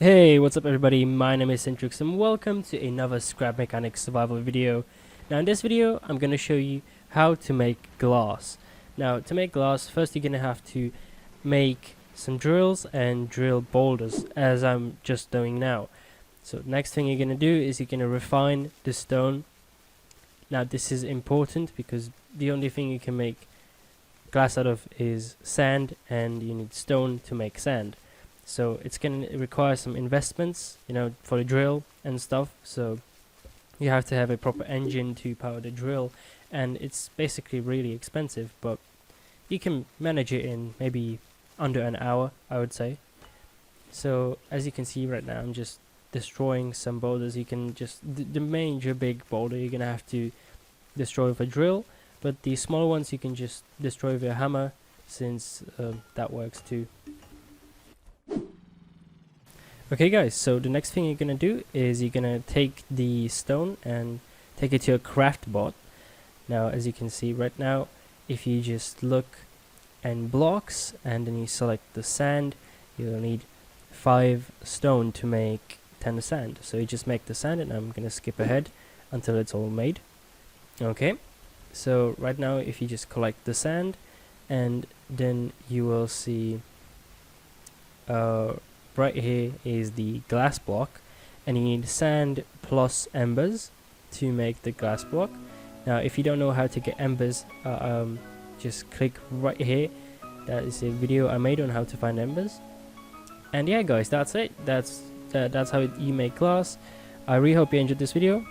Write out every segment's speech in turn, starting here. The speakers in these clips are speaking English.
Hey, what's up everybody, my name is Centrix and welcome to another Scrap Mechanics survival video. Now in this video, I'm going to show you how to make glass. Now to make glass, first you're going to have to make some drills and drill boulders, as I'm just doing now. So next thing you're going to do is you're going to refine the stone. Now this is important because the only thing you can make glass out of is sand, and you need stone to make sand. So it's going to require some investments, for the drill and stuff. So you have to have a proper engine to power the drill, and it's basically really expensive, but you can manage it in maybe under an hour, I would say. So as you can see right now, I'm just destroying some boulders. You can just, the major big boulder you're going to have to destroy with a drill, but the small ones you can just destroy with a hammer, since that works too. Okay guys, so the next thing you're gonna do is you're gonna take the stone and take it to a craft bot. Now as you can see right now, if you just look and blocks and then you select the sand, you'll need 5 stone to make 10 sand. So you just make the sand, and I'm gonna skip ahead until it's all made. Okay, so right now if you just collect the sand, and then you will see right here is the glass block, and you need sand plus embers to make the glass block. Now if you don't know how to get embers, just click right here. That is a video I made on how to find embers. And yeah guys, that's it. That's how you make glass. I really hope you enjoyed this video,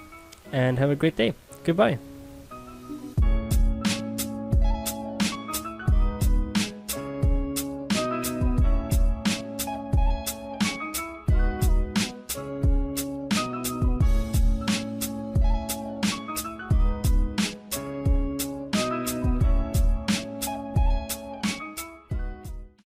and have a great day. Goodbye.